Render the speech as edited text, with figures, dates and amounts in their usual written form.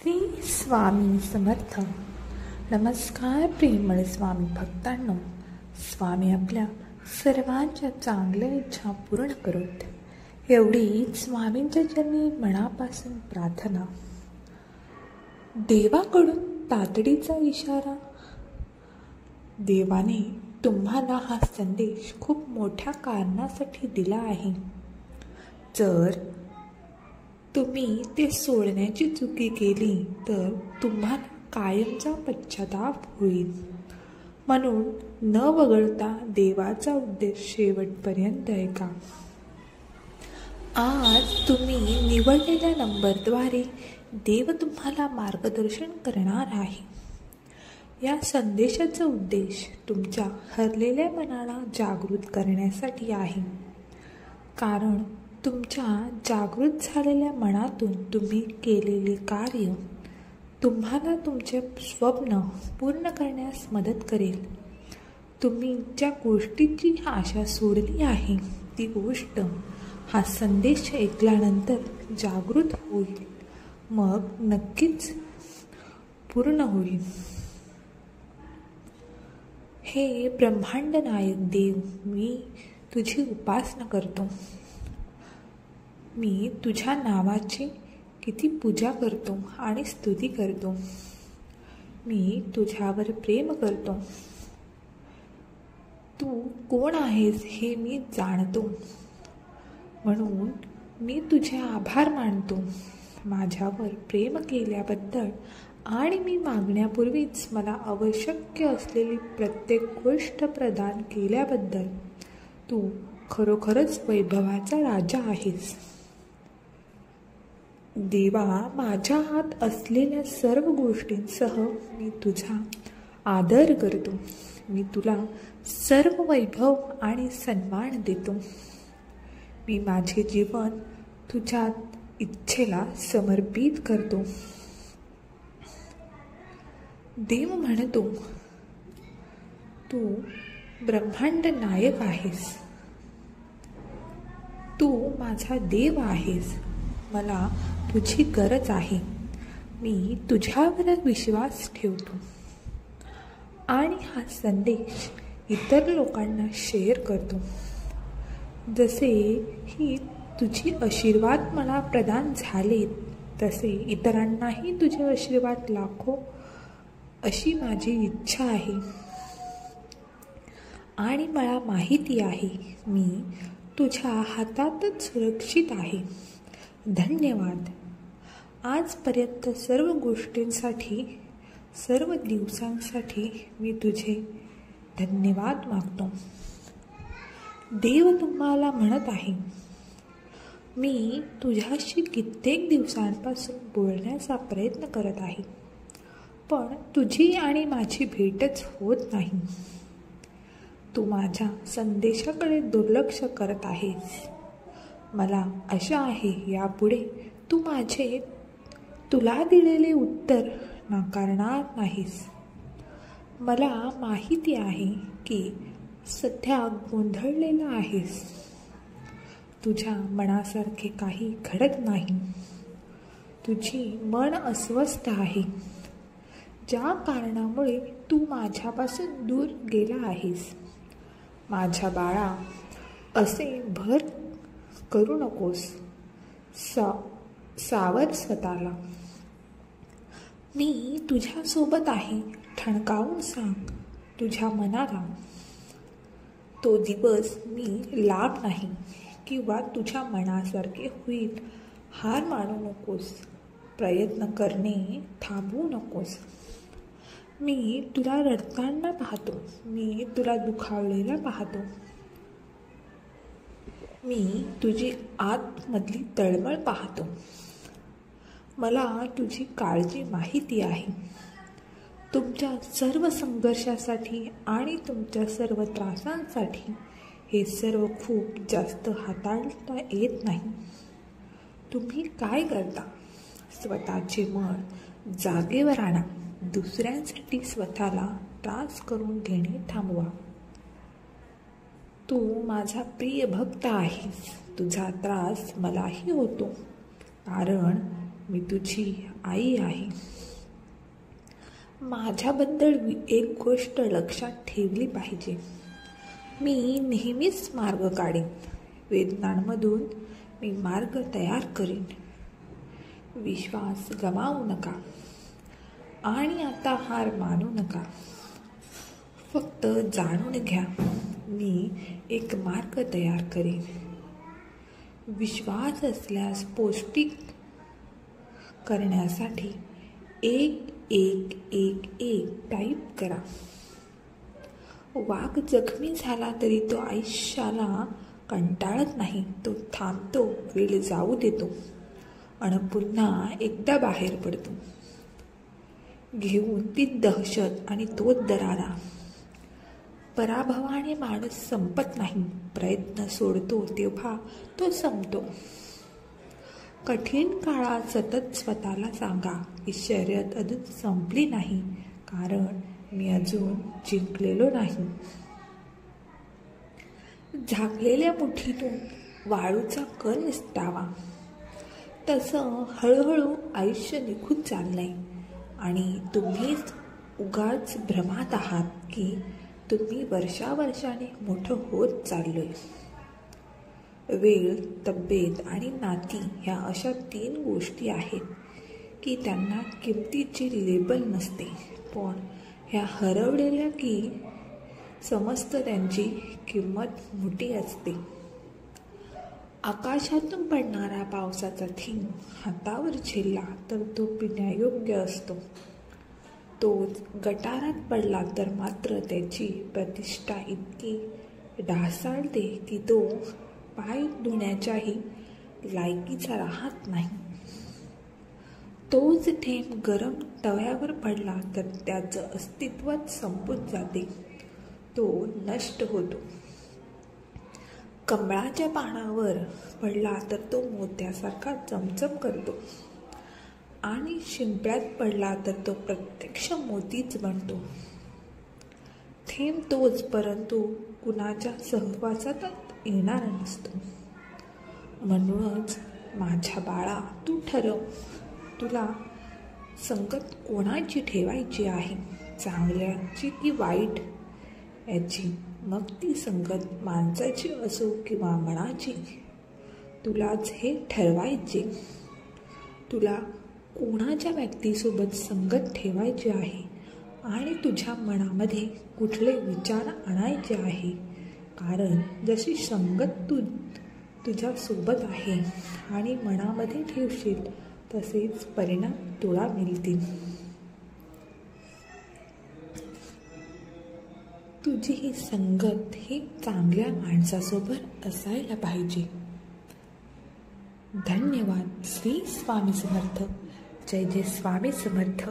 श्री स्वामी समर्थ. नमस्कार प्रेमळ स्वामी भक्तांनो. स्वामी आपल्या सर्वांच्या चांगल्या इच्छा पूर्ण करोत, एवढी स्वामींच्या चरणी मनापासून प्रार्थना. देवाकडून तातडीचा इशारा. देवाने तुम्हाला हा संदेश खूप मोठ्या कारणासाठी दिला आहे. जर तुम्ही ते सोडण्याची चुकी केली तर तुम्हाला कायमचा पश्चाताप होईल. म्हणून न वगळता देवाचा उद्देश शेवटपर्यंत ऐका. आज तुम्ही निवडलेल्या नंबरद्वारे देव तुम्हाला मार्गदर्शन करणार आहे. या संदेशाचा उद्देश तुमच्या हरलेल्या मनाला जागृत करण्यासाठी आहे. कारण तुमच्या जागृत झालेल्या मनातून तुम्ही केलेले कार्य तुम्हाला तुमचे स्वप्न पूर्ण करण्यास मदत करेल. तुम्ही ज्या गोष्टीची आशा सोडली आहे ती गोष्ट हा संदेश ऐकल्यानंतर जागृत होईल, मग नक्कीच पूर्ण होईल. हे ब्रह्मांड नायक देव, मी तुझी उपासना करतो. मी तुझ्या नावाची किती पूजा करतो आणि स्तुती करतो. मी तुझ्यावर प्रेम करतो. तू कोण आहेस हे मी जाणतो, म्हणून मी तुझे आभार मानतो. माझ्यावर प्रेम केल्याबद्दल आणि मी मागण्यापूर्वीच मला आवश्यक असलेली प्रत्येक गोष्ट प्रदान केल्याबद्दल तू खरोखरच वैभवाचा राजा आहेस. देवा, माझ्या हात असलेल्या सर्व गोष्टींसह मी तुझा आदर करतो. मी तुला सर्व वैभव आणि सन्मान देतो. मी माझे जीवन तुझ्या इच्छेला समर्पित करतो. देव म्हणतो, तू ब्रह्मांड नायक आहेस. तू माझा देव आहेस. मला तुझी गरज आहे. मी तुझ्यावर विश्वास ठेवतो आणि हा संदेश इतर लोकांना शेअर करतो. जसे ही तुझी आशीर्वाद मला प्रदान झाले तसे इतरांनाही तुझे आशीर्वाद लाखो अशी माझी इच्छा आहे. आणि मला माहिती आहे मी तुझ्या हातातच सुरक्षित आहे. धन्यवाद. आजपर्यंत सर्व गोष्टींसाठी, सर्व दिवसांसाठी मी तुझे धन्यवाद मागतो. देव तुम्हाला म्हणत आहे, मी तुझ्याशी कित्येक दिवसांपासून बोलण्याचा प्रयत्न करत आहे, पण तुझी आणि माझी भेटच होत नाही. तू माझ्या संदेशाकडे दुर्लक्ष करत आहेस. मला आशा आहे यापुढे तू माझे तुला दिलेले उत्तर नाकारणार नाहीस. मला माहिती आहे की सध्या गोंधळलेला आहेस. तुझ्या मनासारखे काही घडत नाही. तुझी मन अस्वस्थ आहे, ज्या कारणामुळे तू माझ्यापासून दूर गेला आहेस. माझ्या बाळा, असे भर करू नकोस. सावर स्वतःला. मी तुझ्यासोबत आहे. ठणकावून सांग तुझ्या मनाला. तो दिवस मी लाभ नाही किंवा तुझ्या मनासारखे होईल हार मानू नकोस. प्रयत्न करणे थांबवू नकोस. मी तुला रडताना पाहतो. मी तुला दुखावलेला पाहतो. मी तुझी आतमधली तळमळ पाहतो. मला तुझी काळजी माहिती आहे. तुमच्या सर्व संघर्षासाठी आणि तुमच्या सर्व त्रासांसाठी हे सर्व खूप जास्त हाताळता येत नाही. तुम्ही काय करता? स्वतःचे मन जागेवर आणा. दुसऱ्यांसाठी स्वतःला त्रास करून घेणे थांबवा. तू माझा प्रिय भक्त आहेस. तुझा त्रास मलाही होतो, कारण मी तुझी आई आहे. माझ्याबद्दल एक गोष्ट लक्षात ठेवली पाहिजे. मी नेहमीच मार्ग काढीन. वेदनांमधून मी मार्ग तयार करीन. विश्वास गमावू नका आणि आता हार मानू नका. फक्त जाणून घ्या, मी एक मार्ग तयार करीन. विश्वास असल्यास पौष्टिक करण्यासाठी 1-1-1-1 टाईप करा. वाघ जखमी झाला तरी तो आयुष्याला कंटाळत नाही. तो थांबतो, वेळ जाऊ देतो आणि पुन्हा एकदा बाहेर पडतो, घेऊन ती दहशत आणि तो दरारा. पराभवाने माणूस संपत नाही. प्रयत्न सोडतो तेव्हा तो संपतो. कठीण काळात सतत स्वतःला सांगा की शर्यत अजून संपली नाही, कारण मी अजून जिंकलेलो नाही. झाकलेल्या मुठीतून वाळूचा कण निसटावा. तसं हळूहळू आयुष्य निघून चाललंय आणि तुम्हीच उगाच भ्रमात आहात की तुम्ही वर्षावर्षाने मोठं होत चाललोय. वेळ, तब्येत आणि नाती ह्या अशा 3 गोष्टी आहेत की त्यांना किमतीची लेबल नसते, पण ह्या हरवलेल्या की समजतं त्यांची किंमत मोठी असते. आकाशातून पडणारा पावसाचा थेंब हातावर झेलला तर तो पिण्यायोग्य असतो. तोच गटारात पडला तर मात्र त्याची प्रतिष्ठा इतकी ढासळते की तो पाय धुण्याच्याही लायकीचा राहत नाही. तोच थेंब गरम तव्यावर पडला तर त्याचं अस्तित्वच संपून जाते. तो नष्ट होतो. कमळाच्या पानावर पडला तर तो मोत्यासारखा चमचम करतो आणि शिंपल्यात पडला तर तो प्रत्यक्ष मोतीच बनतो. थेंब तोच, परंतु कुणाच्या सहवासात येणारा नसतो. म्हणूनच माझ्या बाळा, तू ठरव, तुला संगत कोणाची ठेवायची आहे, चांगल्याची की वाईट याची. मग ती संगत माणसाची असो किंवा मनाची, तुलाच हे ठरवायचे. तुला कोणाच्या व्यक्तीसोबत संगत ठेवायची आहे आणि तुझ्या मनामध्ये कुठले विचार आणायचे आहे, कारण जशी संगत तुझ्यासोबत आहे आणि मनामध्ये ठेवशील तसेच परिणाम तुला मिळतील. तुझी ही संगत ही चांगल्या माणसासोबत असायला पाहिजे. धन्यवाद. श्री स्वामी समर्थ. जय जय स्वामी समर्थ.